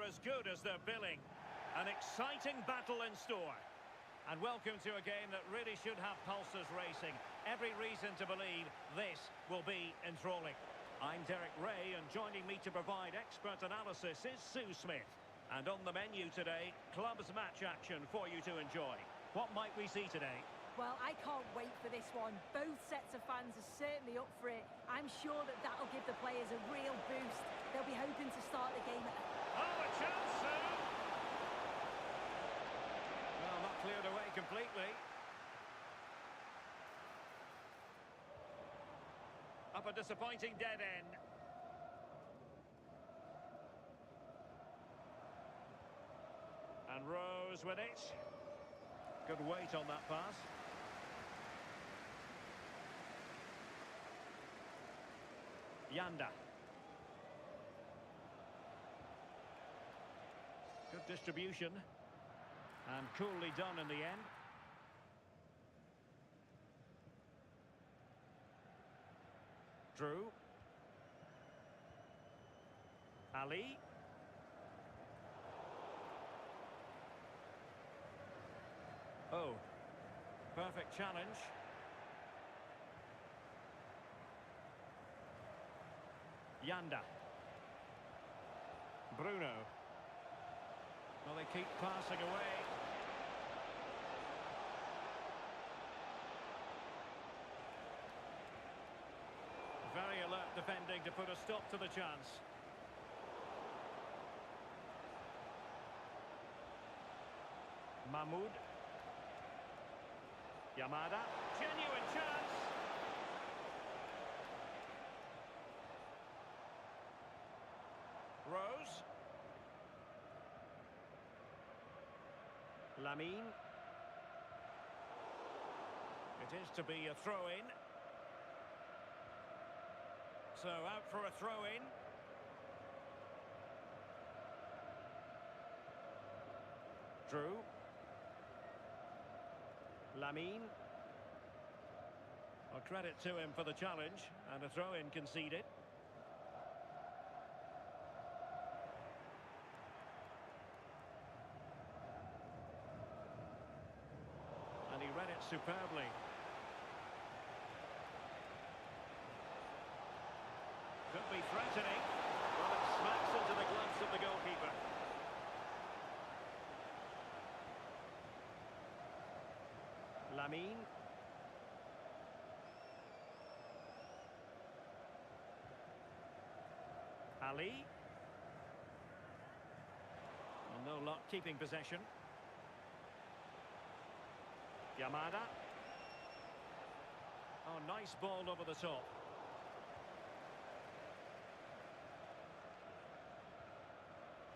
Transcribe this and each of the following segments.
as good as their billing. An exciting battle in store. And welcome to a game that really should have pulses racing. Every reason to believe this will be enthralling. I'm Derek Ray, and joining me to provide expert analysis is Sue Smith. And on the menu today, clubs match action for you to enjoy. What might we see today? Well, I can't wait for this one. Both sets of fans are certainly up for it. I'm sure that that'll give the players a real boost. They'll be hoping to start the game at... Oh, a chance, Sue! Well, not cleared away completely. Up a disappointing dead end. And Rose with it. Good weight on that pass. Yanda. Good distribution. And coolly done in the end. Drew. Ali. Oh, perfect challenge. Yanda. Bruno. Well, they keep passing away. Very alert defending to put a stop to the chance. Mahmoud. Yamada. Genuine chance. Rose. Lamine. It is to be a throw-in. So out for a throw-in. Drew. Lamine. Well, credit to him for the challenge, and a throw-in conceded. And he read it superbly. Could be threatening. Well, it smacks into the gloves of the goalkeeper. Lamine. Ali. Well, no luck keeping possession. Yamada. Oh, nice ball over the top.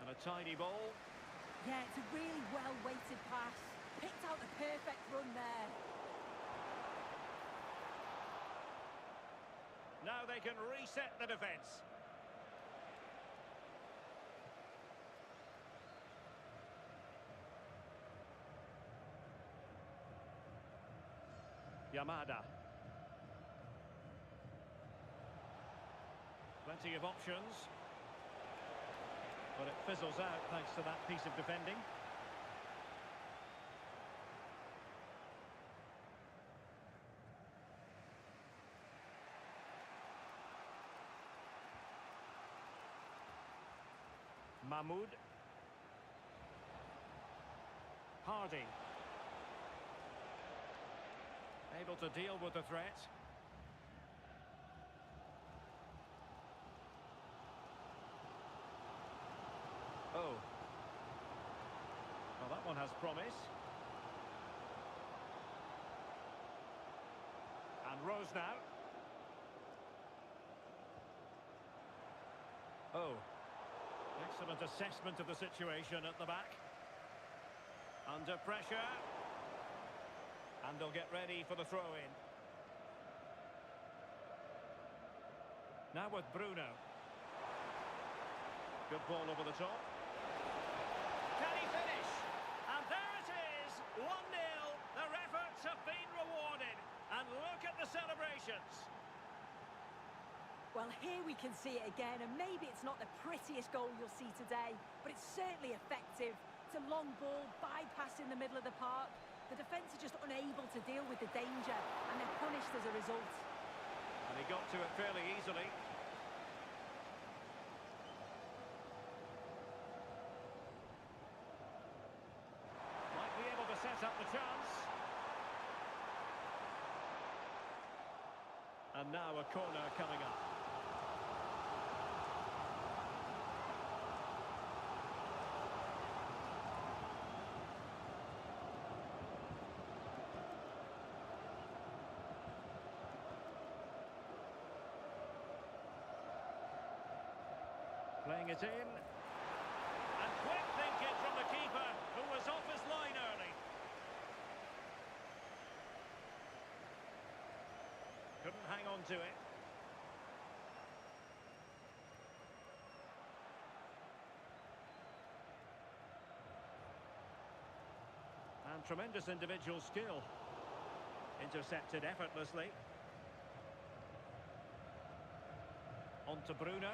And a tidy ball. Yeah, it's a really well-weighted pass. Picked out the perfect run there. Now they can reset the defence. Yamada. Plenty of options. But it fizzles out thanks to that piece of defending. Mahmoud. Harding. Able to deal with the threat. Oh. Well, that one has promise. And Rose now. Oh. Excellent assessment of the situation at the back. Under pressure. And they'll get ready for the throw-in. Now with Bruno. Good ball over the top. Can he finish? And there it is, 1-0. Their efforts have been rewarded. And look at the celebrations. Well, here we can see it again, and maybe it's not the prettiest goal you'll see today, but it's certainly effective. It's a long ball, bypassing the middle of the park. The defence are just unable to deal with the danger, and they're punished as a result. And he got to it fairly easily. Might be able to set up the chance. And now a corner coming up. Playing it in. And quick thinking from the keeper, who was off his line early. Couldn't hang on to it. And tremendous individual skill. Intercepted effortlessly. On to Bruno.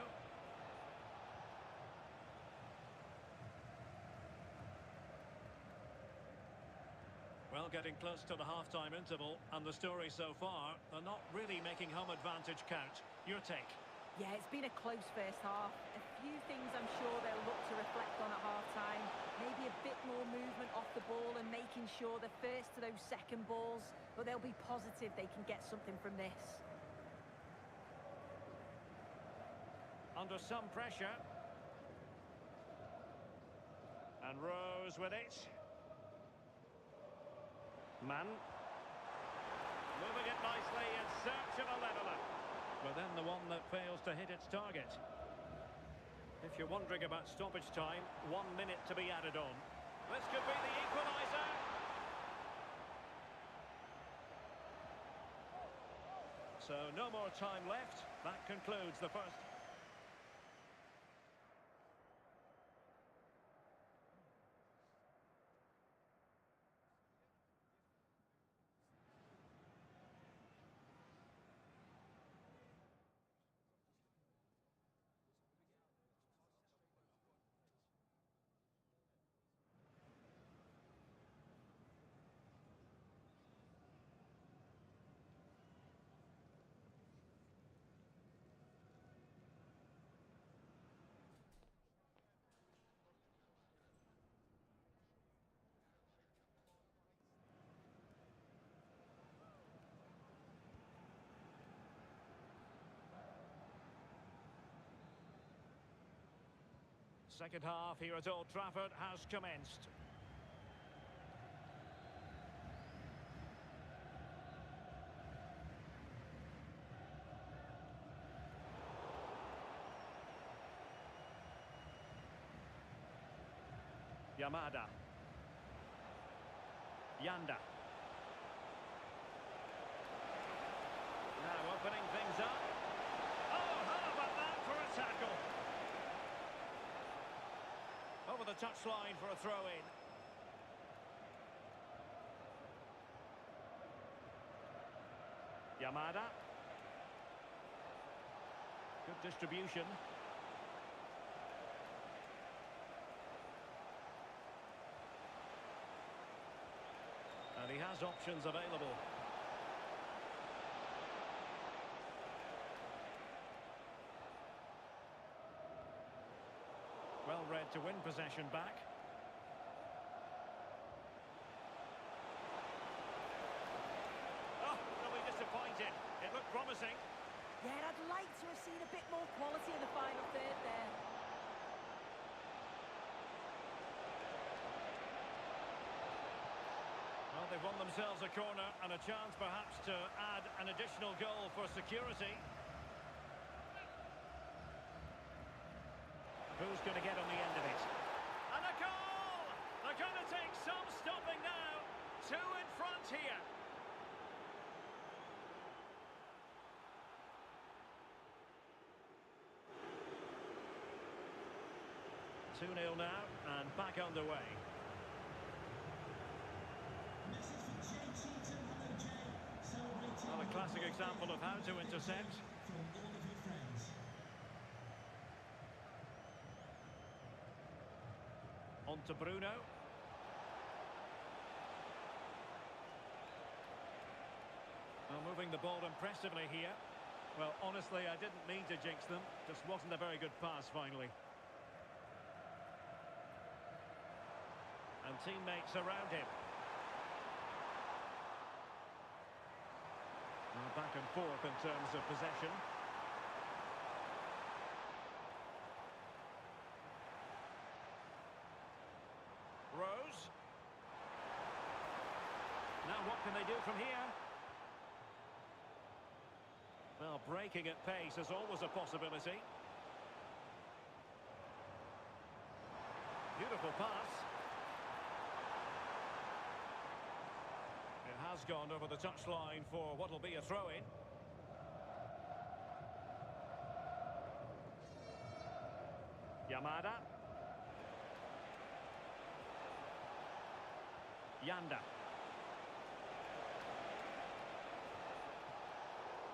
Well, getting close to the half-time interval, and the story so far, they're not really making home advantage count. Your take? Yeah, it's been a close first half. A few things I'm sure they'll look to reflect on at half-time. Maybe a bit more movement off the ball and making sure they're first to those second balls. But they'll be positive they can get something from this. Under some pressure. And Rose with it. Man. Moving it nicely in search of a leveller. But then the one that fails to hit its target. If you're wondering about stoppage time, 1 minute to be added on. This could be the equaliser. So no more time left. That concludes the first. Second half here at Old Trafford has commenced. Yamada. Yanda. Now opening things up. Oh, how about that for a tackle? Over the touchline for a throw-in. Yamada. Good distribution. And he has options available. Well read to win possession back. Oh, really disappointed. It looked promising. Yeah, I'd like to have seen a bit more quality in the final third there. Well, they've won themselves a corner and a chance perhaps to add an additional goal for security. Who's going to get on the end of it? And a goal! They're going to take some stopping now. Two in front here. Two 2-0 now, and back underway. Well, a classic example of how to intercept. to Bruno. Well, moving the ball impressively here. Well, honestly, I didn't mean to jinx them. Just wasn't a very good pass, finally. And teammates around him. Well, back and forth in terms of possession. Rose. Now what can they do from here? Well, breaking at pace is always a possibility. Beautiful pass. It has gone over the touchline for what will be a throw-in. Yamada. Yanda.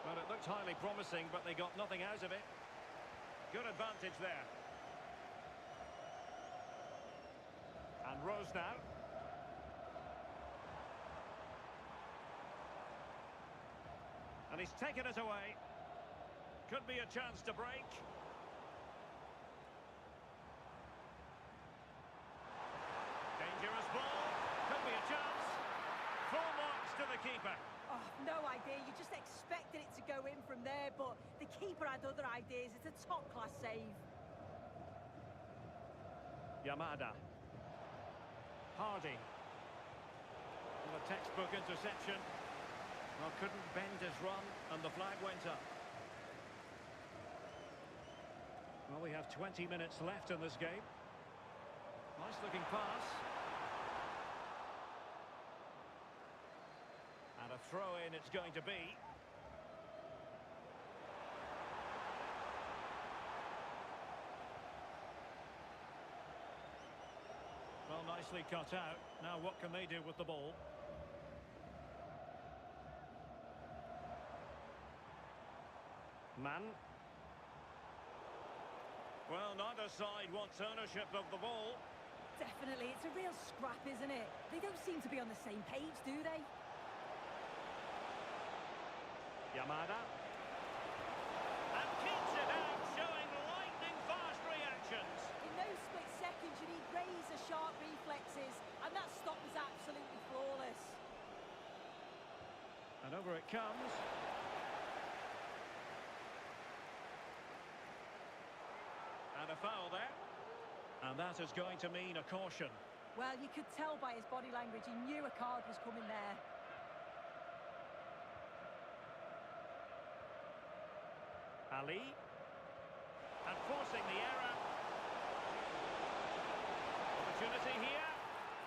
Well, it looked highly promising, but they got nothing out of it. Good advantage there. And Rose now. And he's taken it away. Could be a chance to break. Dangerous ball. Could be a chance. Full marks to the keeper. Oh, no idea. You just expected it to go in from there, but the keeper had other ideas. It's a top-class save. Yamada. Hardy. And a textbook interception. Well, couldn't bend his run, and the flag went up. Well, we have 20 minutes left in this game. Nice-looking pass. And a throw-in it's going to be. Well, nicely cut out. Now what can they do with the ball? Man. Well, neither side wants ownership of the ball. Definitely. It's a real scrap, isn't it? They don't seem to be on the same page, do they? Yamada. And keeps it out, showing lightning-fast reactions. In those split seconds, you need razor-sharp reflexes, and that stop was absolutely flawless. And over it comes. And a foul there. And that is going to mean a caution. Well, you could tell by his body language, he knew a card was coming there. Ali. And forcing the error. Opportunity here.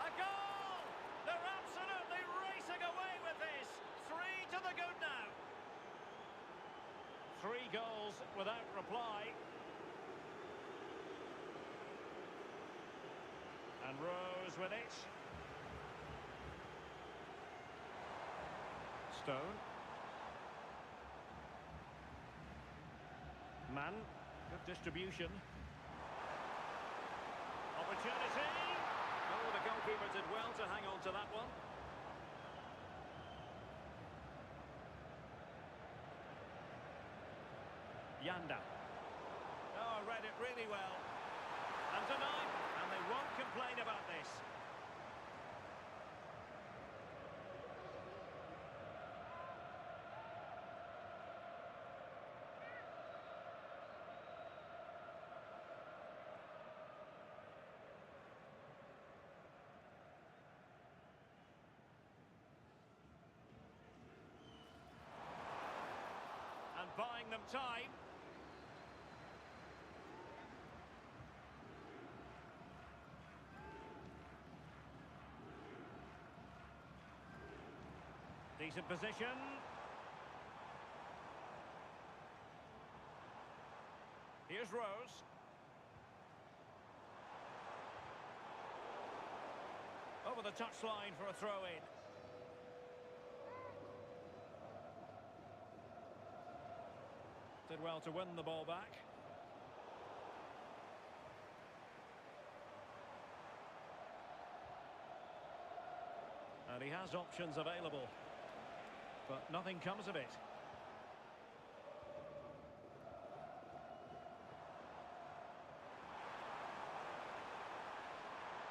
A goal! They're absolutely racing away with this. 3 to the good now. 3 goals without reply. And Rose with it. Stone. Man. Good distribution. Opportunity. Oh, the goalkeeper did well to hang on to that one. Yanda. Oh, read it really well. And denied. And they won't complain about this. And buying them time. Decent position. Here's Rose. Over the touchline for a throw-in. Did well to win the ball back. he has options available, but nothing comes of it.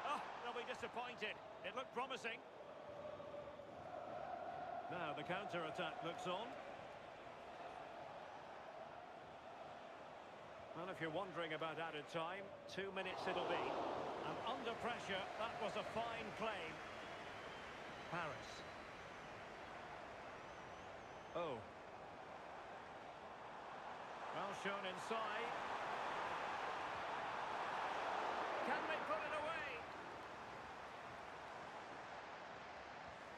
Oh, they'll be disappointed. It looked promising. Now the counter-attack looks on. Well, if you're wondering about added time, 2 minutes it'll be. And under pressure, that was a fine claim. Paris. Oh. Well shown inside. Can they put it away?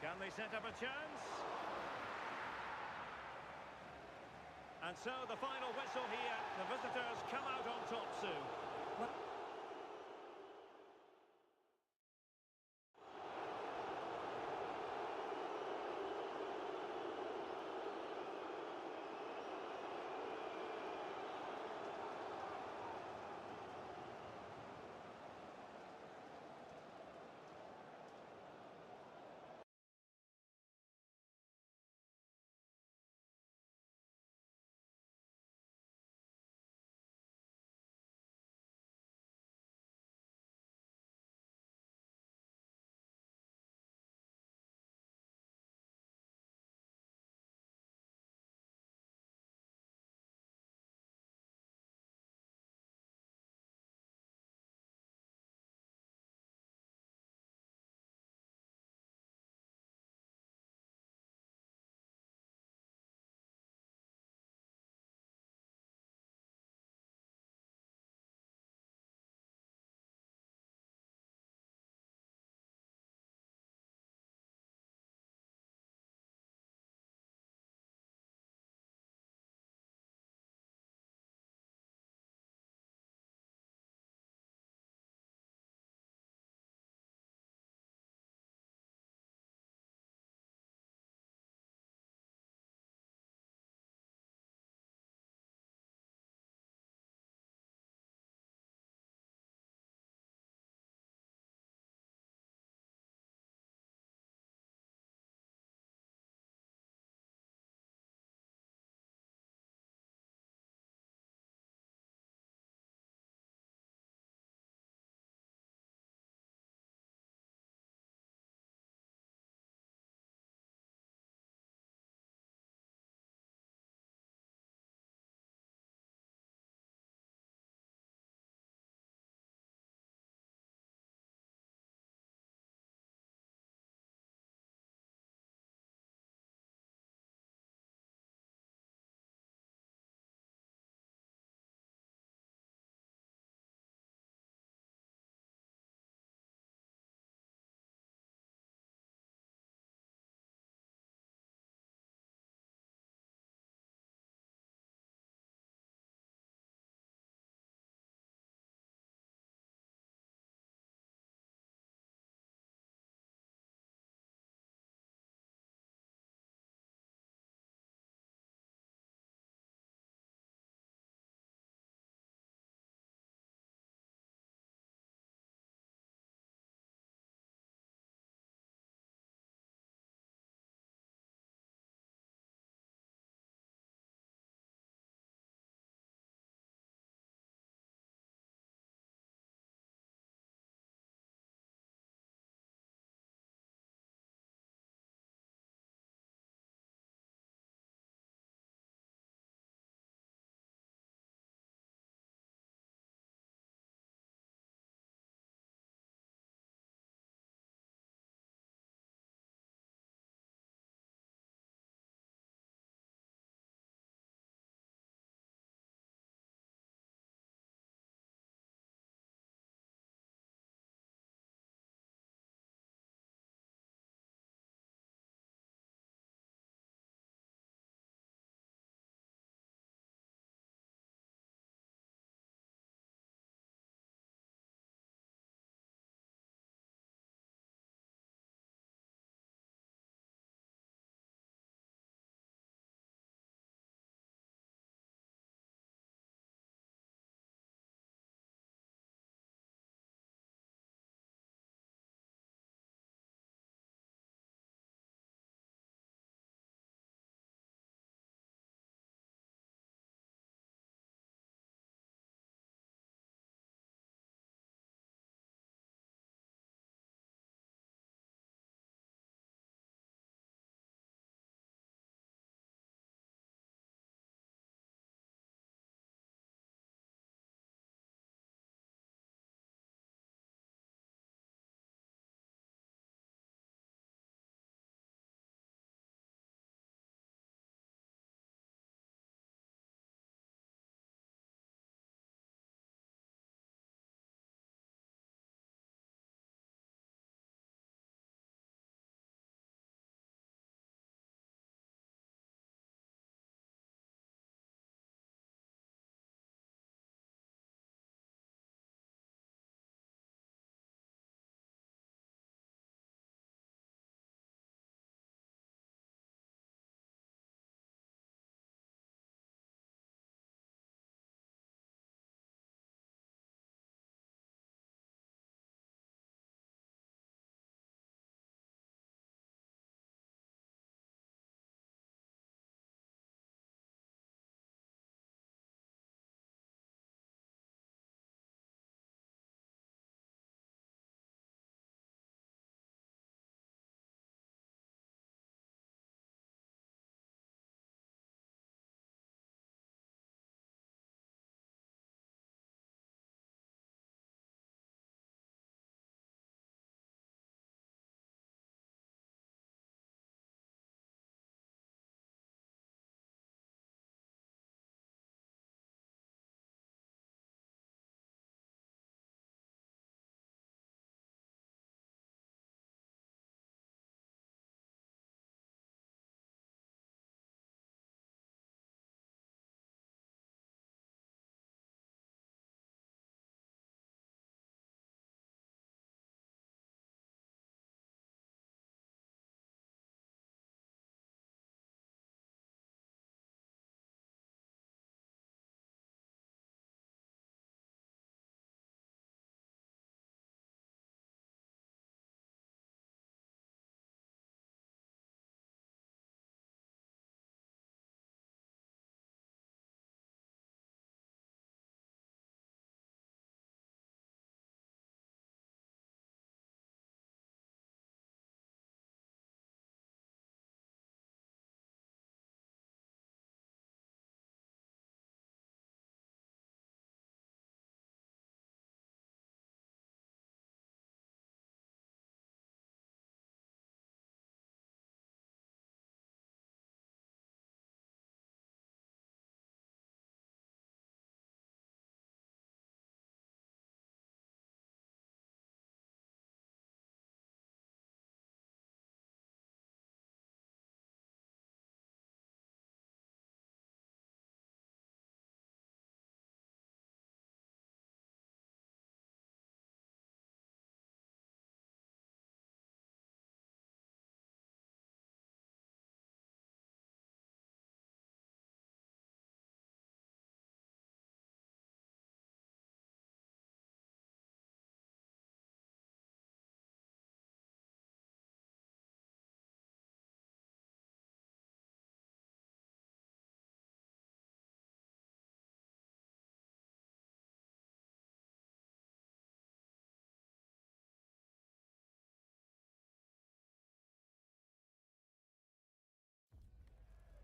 Can they set up a chance? And so the final whistle here. The visitors come out on top soon.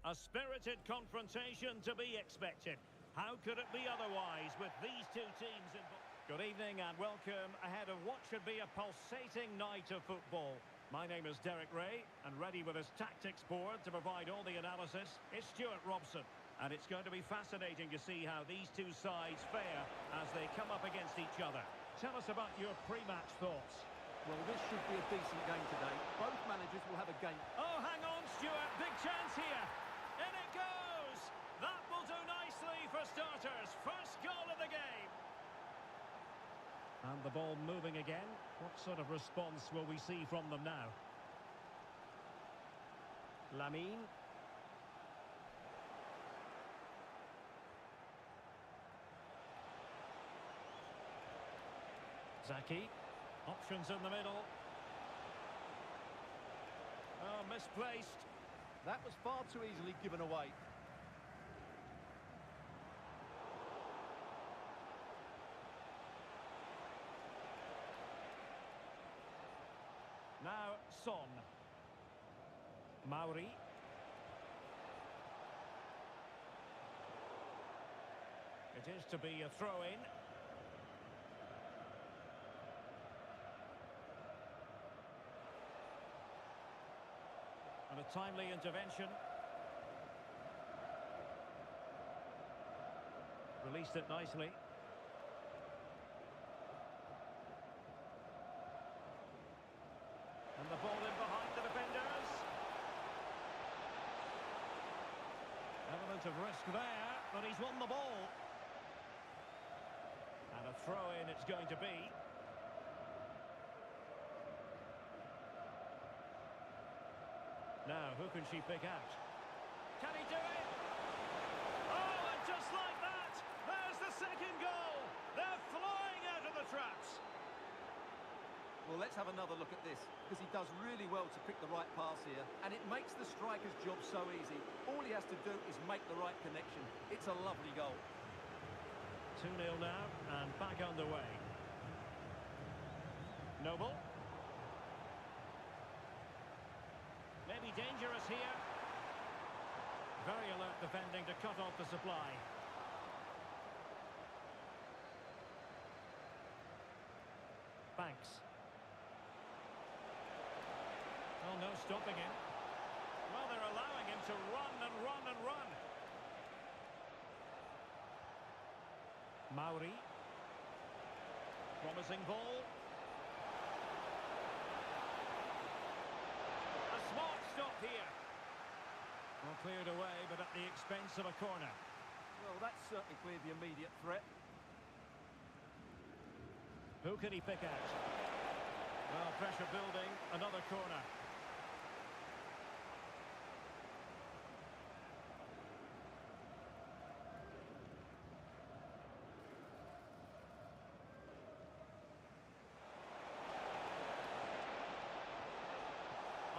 A spirited confrontation to be expected. How could it be otherwise with these two teams involved? Good evening and welcome ahead of what should be a pulsating night of football. My name is Derek Ray, and ready with his tactics board to provide all the analysis is Stuart Robson. And it's going to be fascinating to see how these two sides fare as they come up against each other. Tell us about your pre-match thoughts. Well, this should be a decent game today. Both managers will have a game. Oh, hang on, Stuart. Big chance here. In it goes. That will do nicely for starters. First goal of the game. And the ball moving again. What sort of response will we see from them now? Lamine. Zaki. Options in the middle. Oh, misplaced. That was far too easily given away. Now, Son. Mauri. It is to be a throw-in. And a timely intervention. Released it nicely. And the ball in behind the defenders. Element of risk there, but he's won the ball. And a throw-in it's going to be. Now, who can she pick out? Can he do it? Oh, and just like that, there's the second goal. They're flying out of the traps. Well, let's have another look at this, because he does really well to pick the right pass here, and it makes the striker's job so easy. All he has to do is make the right connection. It's a lovely goal. 2-0 now, and back underway. Noble. Maybe dangerous here. Very alert defending to cut off the supply. Banks. Oh, no stopping him. Well, they're allowing him to run and run and run. Mauri. Promising ball. A smart stop here. Well, cleared away, but at the expense of a corner. Well, that's certainly cleared the immediate threat. Who can he pick out? Well, pressure building, another corner.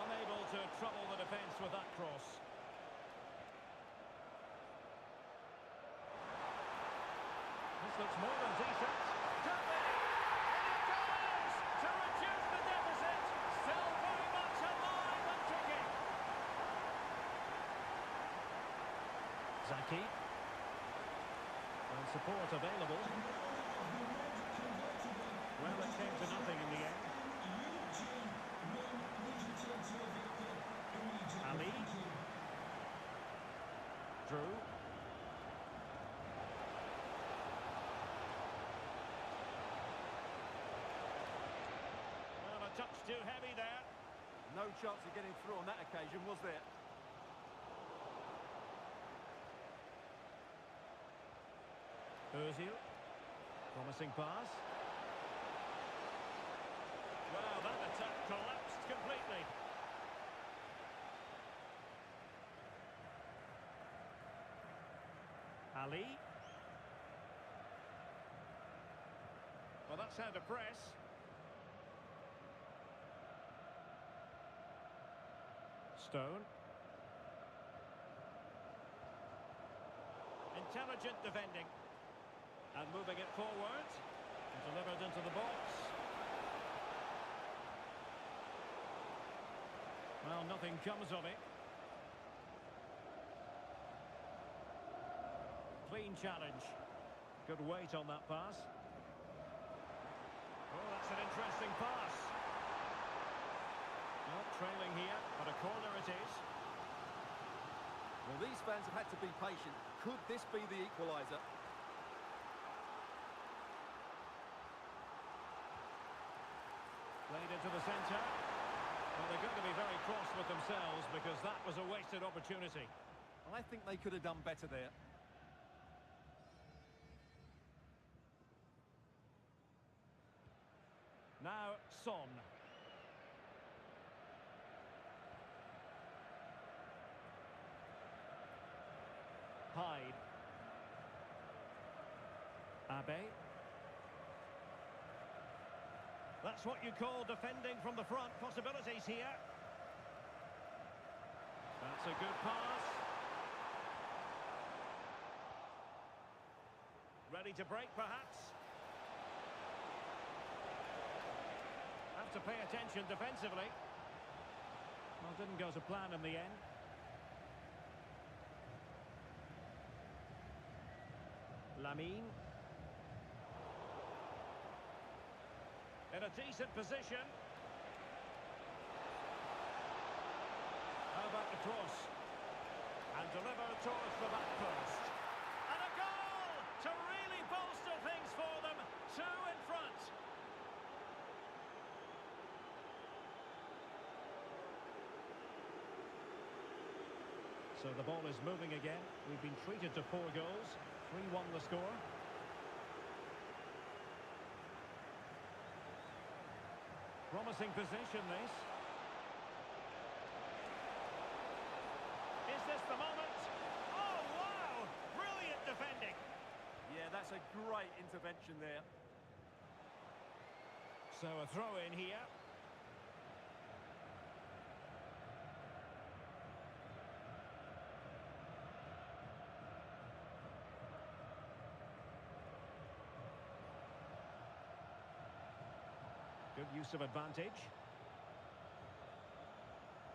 Unable to trouble the defence with that cross. This looks more than decent. Could be! And it goes! To reduce the deficit! Still very much alive and kicking. Zaki. And support available. Well, it came to nothing in the end. Ali. Drew. Well, a touch too heavy there. No chance of getting through on that occasion, was there? Ozil. Promising pass. Well, that attack collapsed completely. Ali. Well, that's how to press. Stone. Intelligent defending. And moving it forward. Delivered into the box. Well, nothing comes of it. clean challenge. Good weight on that pass. Oh, that's an interesting pass. Not trailing here, but a corner it is. Well, these fans have had to be patient. Could this be the equaliser? Played into the centre. Well, they're going to be very cross with themselves because that was a wasted opportunity. I think they could have done better there. Now, Son. Hyde. Abe. That's what you call defending from the front. Possibilities here. That's a good pass. Ready to break, perhaps. Have to pay attention defensively. Well, didn't go to plan in the end. Lamine. In a decent position. How about the cross? And delivered towards the back post. And a goal to really bolster things for them. Two in front. So the ball is moving again. We've been treated to 4 goals. 3-1 the score. Promising position, this. Is this the moment? Oh, wow! Brilliant defending. Yeah, that's a great intervention there. So a throw in here. Good use of advantage.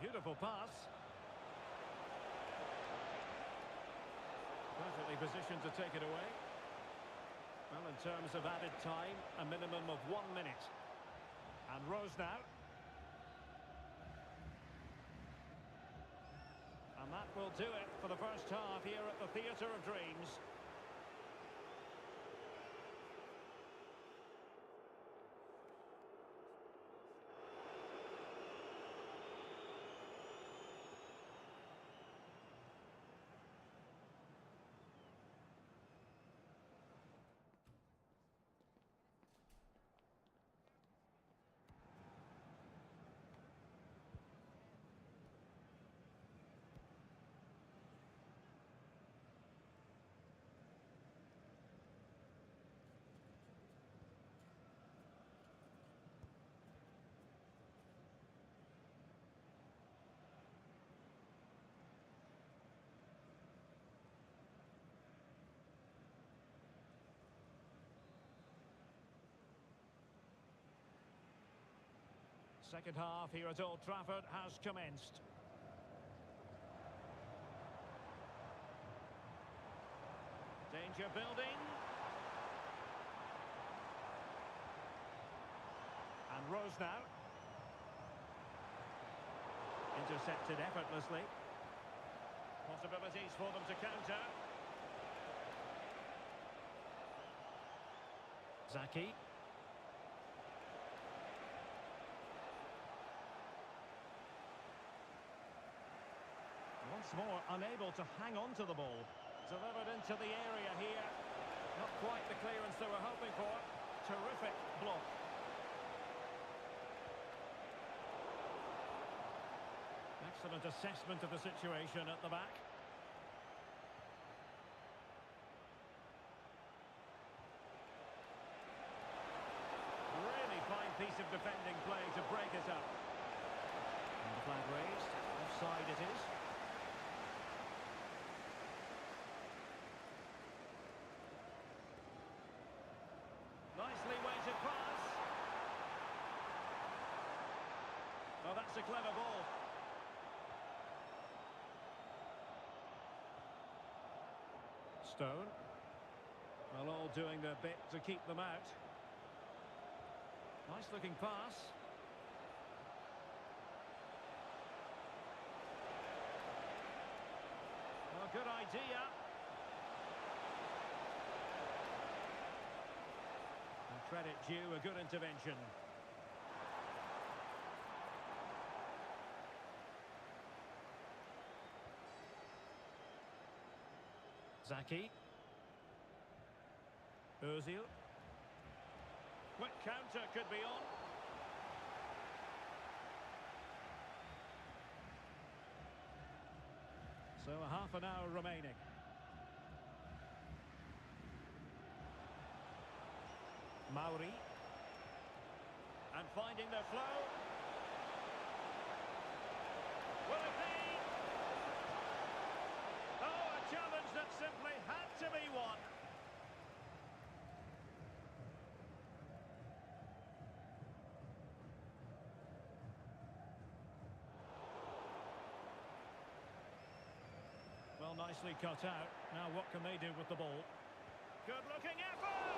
Beautiful pass. Perfectly positioned to take it away. Well, in terms of added time, a minimum of 1 minute. And Rose now. And that will do it for the first half here at the Theatre of Dreams. Second half here at Old Trafford has commenced. Danger building. And Rose now. Intercepted effortlessly. Possibilities for them to counter. Zaki. Once more, unable to hang on to the ball. Delivered into the area here. Not quite the clearance they were hoping for. Terrific block. Excellent assessment of the situation at the back. Really fine piece of defending play to break it up. And the flag raised. Offside it is. Nicely weighted pass. Oh, that's a clever ball. Stone. Well, all doing their bit to keep them out. Nice looking pass. Well, good idea. And credit due, a good intervention. Zaki. Ozil. Quick counter could be on. So a half an hour remaining. Mauri. And finding the flow. Will it be? Oh, a challenge that simply had to be won. Well, nicely cut out. Now what can they do with the ball? Good looking effort!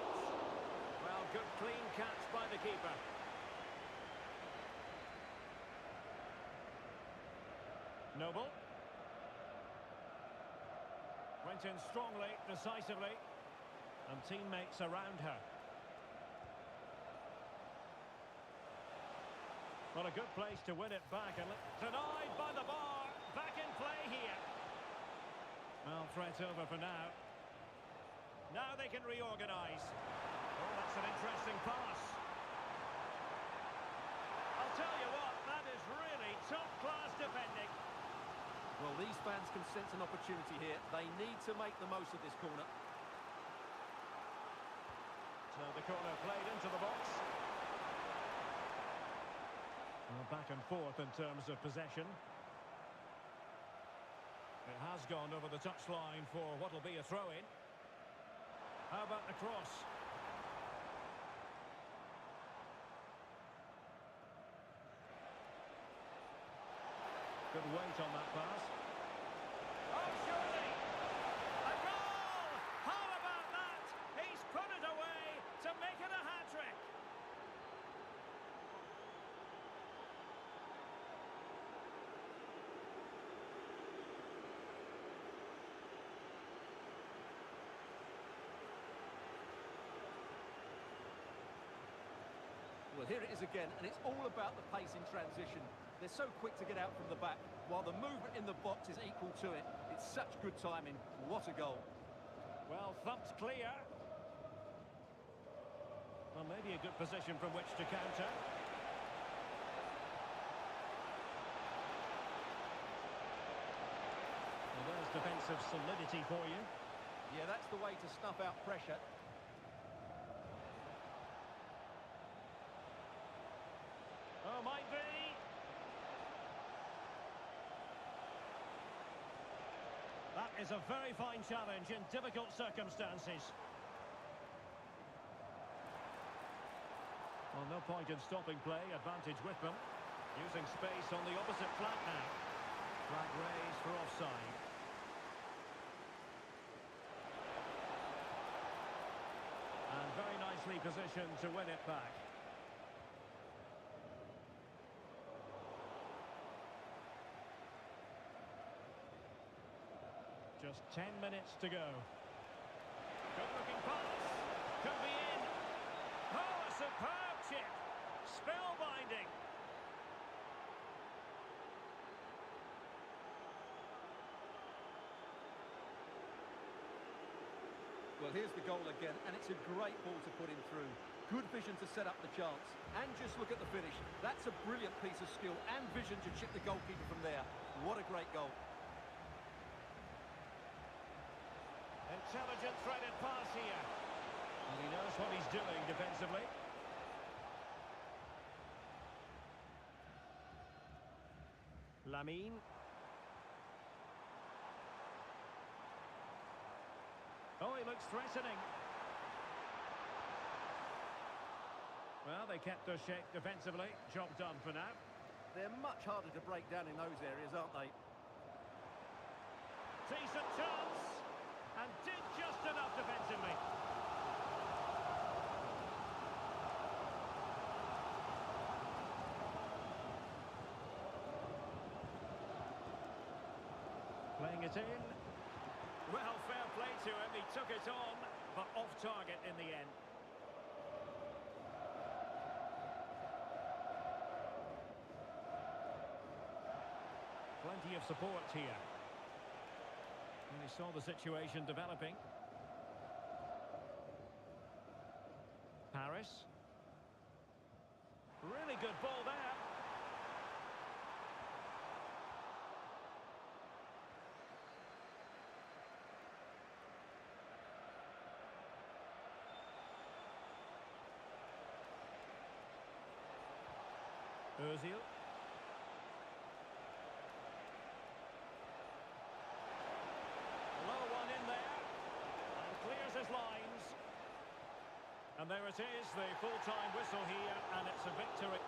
Well, good clean catch by the keeper. Noble. Went in strongly, decisively. And teammates around her. Well, a good place to win it back. And denied by the bar. Back in play here. Well, threat over for now. Now they can reorganise. Oh, that's an interesting pass. I'll tell you what, that is really top-class defending. Well, these fans can sense an opportunity here. They need to make the most of this corner. So the corner played into the box. Well, back and forth in terms of possession. It has gone over the touchline for what will be a throw-in. How about the cross? Good weight on that pass. Oh, surely! A goal! How about that? He's put it away to make it a hat-trick. Well, here it is again, and it's all about the pace in transition. They're so quick to get out from the back, while the movement in the box is equal to it. It's such good timing. What a goal. Well, thumped clear. Well, maybe a good position from which to counter. Well, there's defensive solidity for you. Yeah, that's the way to snuff out pressure. Oh, might be. That is a very fine challenge in difficult circumstances. Well, no point in stopping play. Advantage with them. Using space on the opposite flank now. Flag raised for offside. And very nicely positioned to win it back. Just 10 minutes to go. Good-looking pass. Could be in. Oh, a superb chip. Spellbinding. Well, here's the goal again, and it's a great ball to put him through. Good vision to set up the chance. And just look at the finish. That's a brilliant piece of skill and vision to chip the goalkeeper from there. What a great goal. Intelligent threaded pass here. And he knows what he's doing defensively. Lamine. Oh, he looks threatening. Well, they kept their shape defensively. Job done for now. They're much harder to break down in those areas, aren't they? Decent chance. And did just enough defensively. it in. Well, fair play to him. He took it on, but off target in the end. Plenty of support here. And he saw the situation developing. Paris. Really good ball there. Özil. Low one in there. And clears his lines. And there it is, the full-time whistle here, and it's a victory.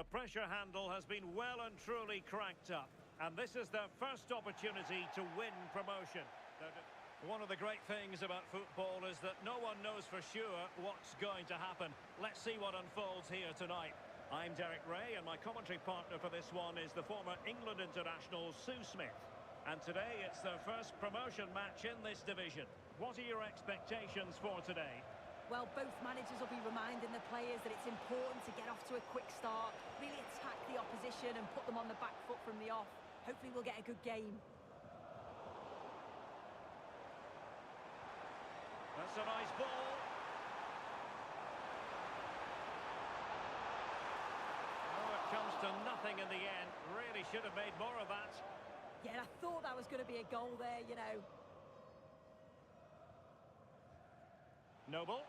The pressure handle has been well and truly cranked up. And this is their first opportunity to win promotion. One of the great things about football is that no one knows for sure what's going to happen. Let's see what unfolds here tonight. I'm Derek Ray, and my commentary partner for this one is the former England international Sue Smith. And today it's their first promotion match in this division. What are your expectations for today? Well, both managers will be reminding the players that it's important to get off to a quick start, really attack the opposition and put them on the back foot from the off. Hopefully we'll get a good game. That's a nice ball. Oh, it comes to nothing in the end. Really should have made more of that. Yeah, I thought that was going to be a goal there, you know. Noble.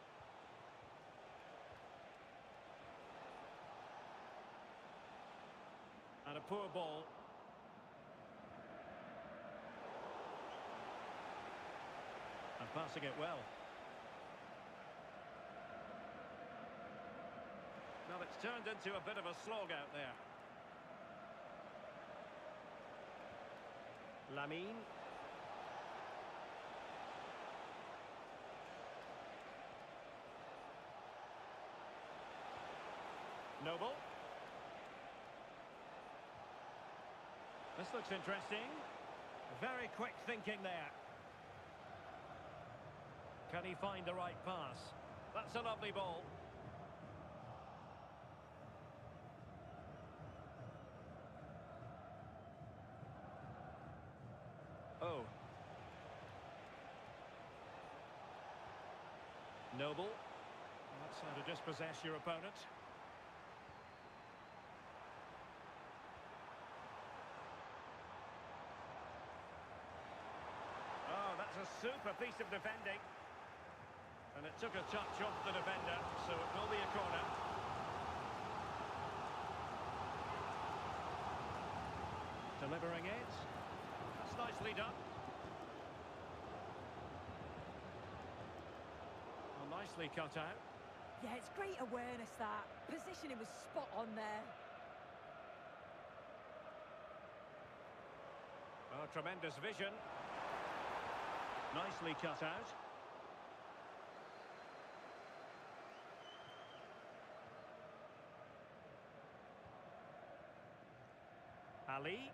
And a poor ball. And passing it well. Well, it's turned into a bit of a slog out there. Lamine. Noble. This looks interesting. Very quick thinking there. Can he find the right pass? That's a lovely ball. Oh. Noble. That's how to dispossess your opponent. Oh, that's a super piece of defending. And it took a touch off the defender, so it will be a corner. Delivering it. That's nicely done. Well, nicely cut out. Yeah, it's great awareness, that. Positioning was spot on there. Oh, tremendous vision. Nicely cut out. Ali.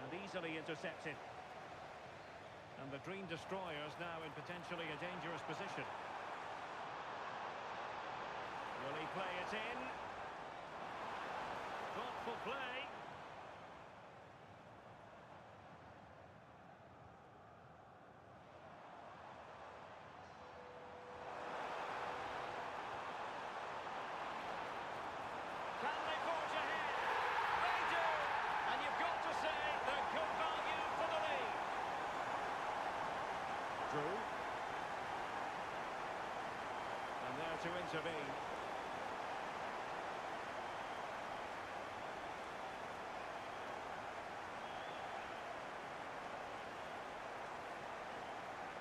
And easily intercepted. And the Dream Destroyers now in potentially a dangerous position. Will he play it in? Thoughtful play. Can they forge ahead? They do! And you've got to say they're good value for the lead. Drew. And there to intervene.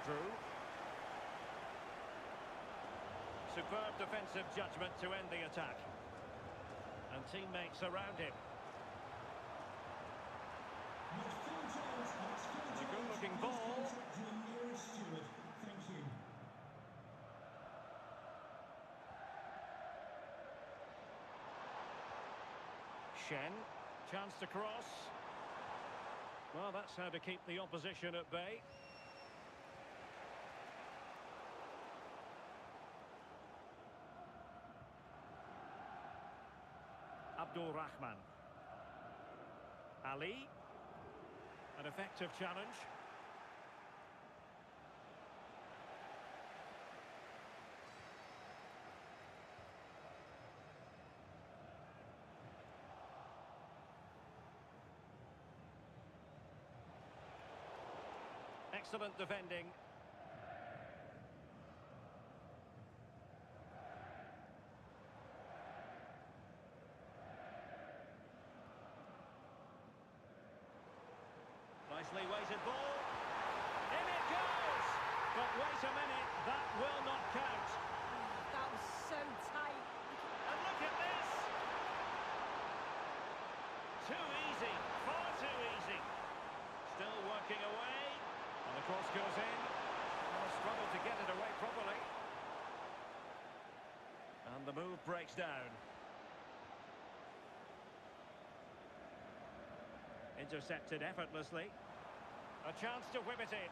Drew. Superb defensive judgment to end the attack. And teammates around him. And a good-looking ball. Shen, chance to cross. Well, that's how to keep the opposition at bay. Abdul Rahman. Ali. An effective challenge. Excellent defending. Nicely weighted ball. In it goes! But wait a minute, that will not count. That was so tight. And look at this! Too easy, far too easy. Still working away, and the cross goes in. Well, struggled to get it away properly. And the move breaks down. Intercepted effortlessly. A chance to whip it in.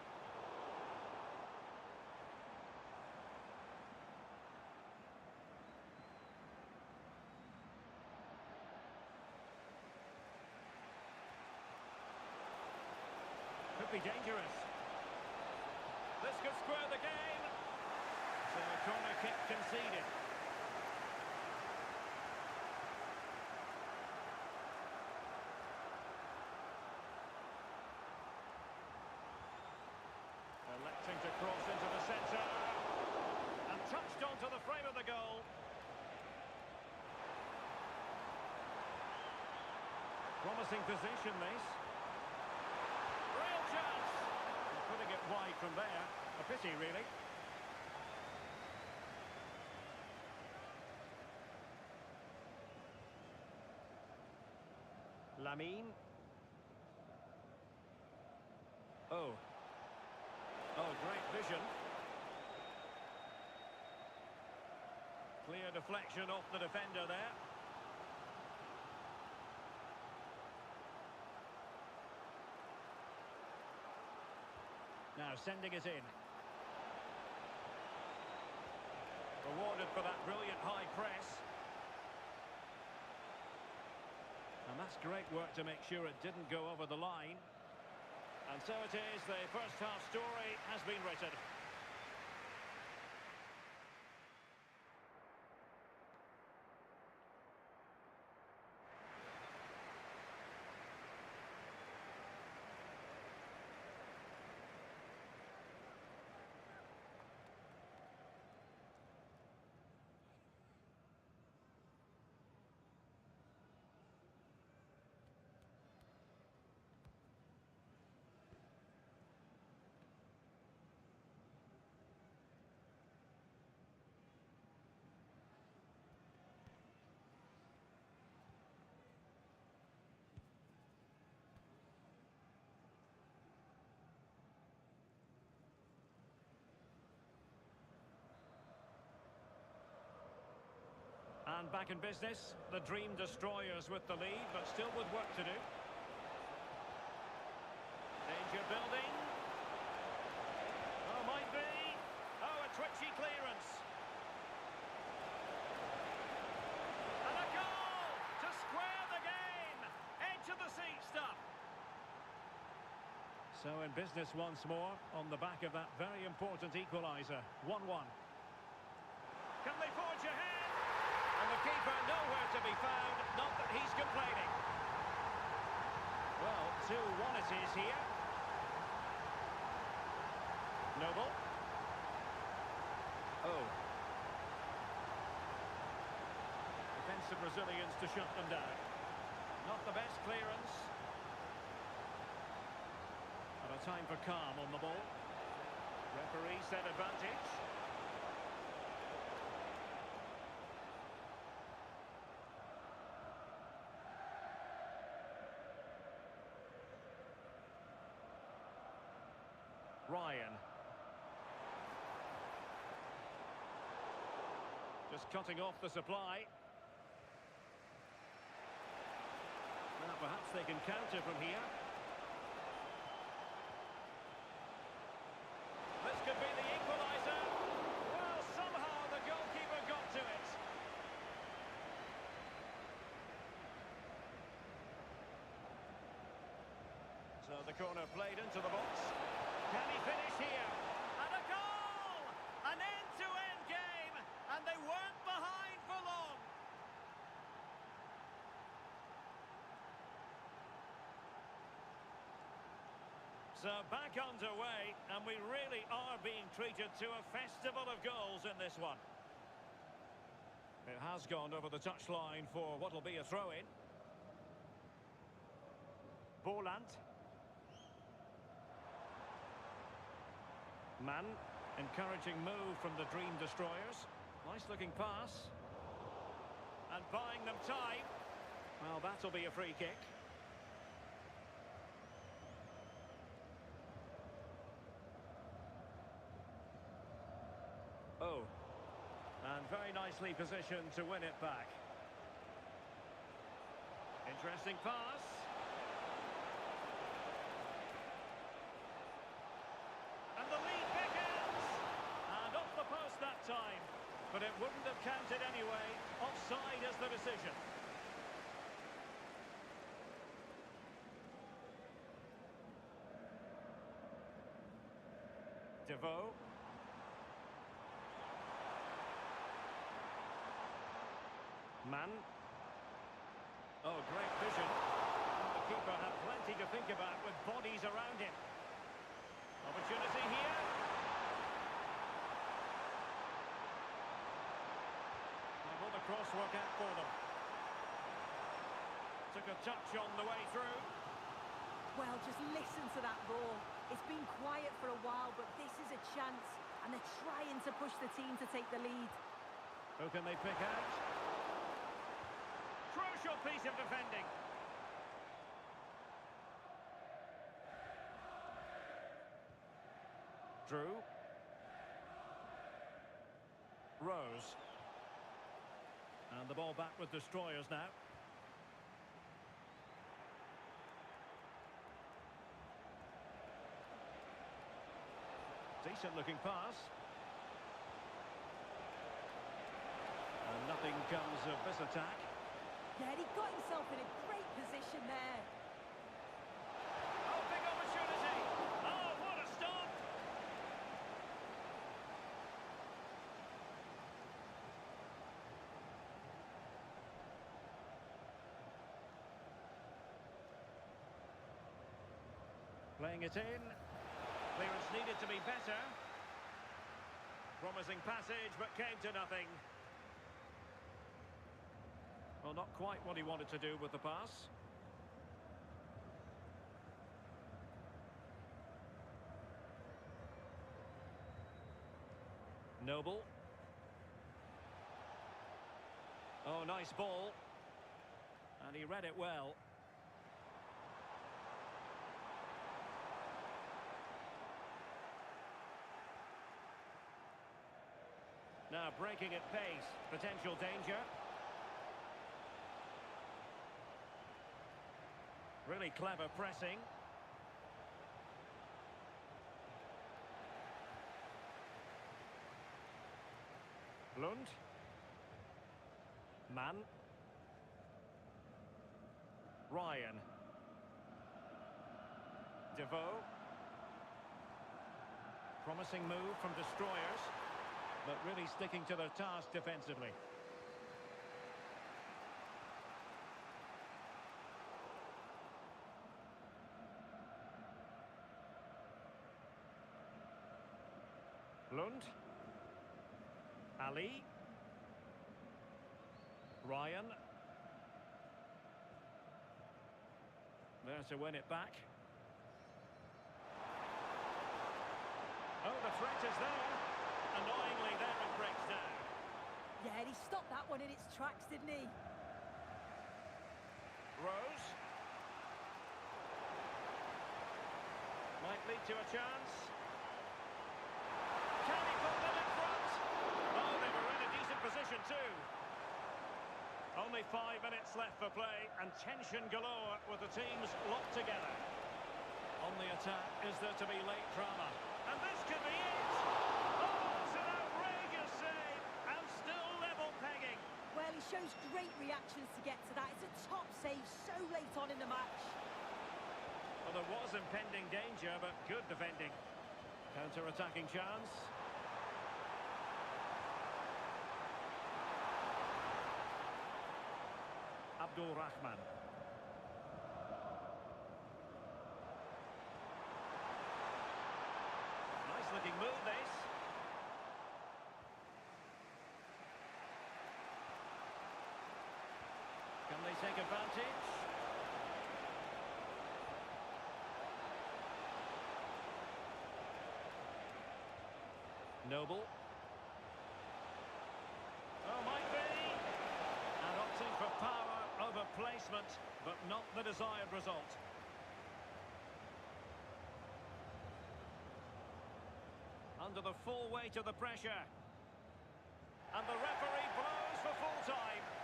Could be dangerous. This could square the game. So a corner kick conceded. Electing to cross into the centre. And touched onto the frame of the goal. Promising position, this. Real chance! And putting it wide from there. A pity, really. Lamine. Oh. Oh, great vision. Clear deflection off the defender there. Now sending it in. Rewarded for that brilliant high press. And that's great work to make sure it didn't go over the line. And so it is, the first half story has been written. And back in business, the dream destroyers with the lead, but still with work to do. Danger building. Oh, might be. Oh, a twitchy clearance. And a goal to square the game. Edge of the seat stuff. So in business once more, on the back of that very important equaliser. 1-1. Can they forge ahead? And the keeper nowhere to be found, not that he's complaining. Well, 2-1 it is here. Noble. Oh. Defensive Brazilians to shut them down. Not the best clearance. And a time for calm on the ball. Referee said advantage. Ryan. Just cutting off the supply. Now perhaps they can counter from here. This could be the equaliser. Well, somehow the goalkeeper got to it. So the corner played into the box. Can he finish here? And a goal! An end-to-end game, and they weren't behind for long. So back underway, and we really are being treated to a festival of goals in this one. It has gone over the touchline for what will be a throw-in. Boland. Man. Encouraging move from the Dream Destroyers. Nice looking pass. And buying them time. Well, that'll be a free kick. Oh. And very nicely positioned to win it back. Interesting pass. And the lead beckons. And off the post that time. But it wouldn't have counted anyway. Offside is the decision. Devoe. Mann. Oh, great vision. The keeper had plenty to think about with bodies around him. Opportunity here. And will the cross work out for them? Took a touch on the way through. Well, just listen to that roar. It's been quiet for a while, but this is a chance. And they're trying to push the team to take the lead. Who can they pick out? Crucial piece of defending. Drew. Rose. And the ball back with Destroyers now. Decent looking pass. And nothing comes of this attack. Yeah, he got himself in a great position there. Oh, big opportunity. Oh, what a stop. Playing it in. Clearance needed to be better. Promising passage, but came to nothing. Well, not quite what he wanted to do with the pass. Noble. Oh, nice ball. And he read it well. Now breaking at pace, potential danger. Really clever pressing. Lund. Mann. Ryan. Devoe. Promising move from Destroyers, but really sticking to their task defensively. Lund. Ali. Ryan. There to win it back. Oh, the threat is there. Annoyingly, there it breaks down. Yeah, he stopped that one in its tracks, didn't he? Rose. Might lead to a chance. Can he put them in front? Oh, they were in a decent position too. Only 5 minutes left for play, and tension galore with the teams locked together. On the attack, is there to be late drama? And this could be it! Oh, it's an outrageous save, and still level pegging. Well, he shows great reactions to get to that. It's a top save so late on in the match. Well, there was impending danger, but good defending. Counter-attacking chance. Abdul Rahman. Nice looking move, this. Can they take advantage? Noble. Oh, might be. And opting for power over placement, but not the desired result. Under the full weight of the pressure. And the referee blows for full time.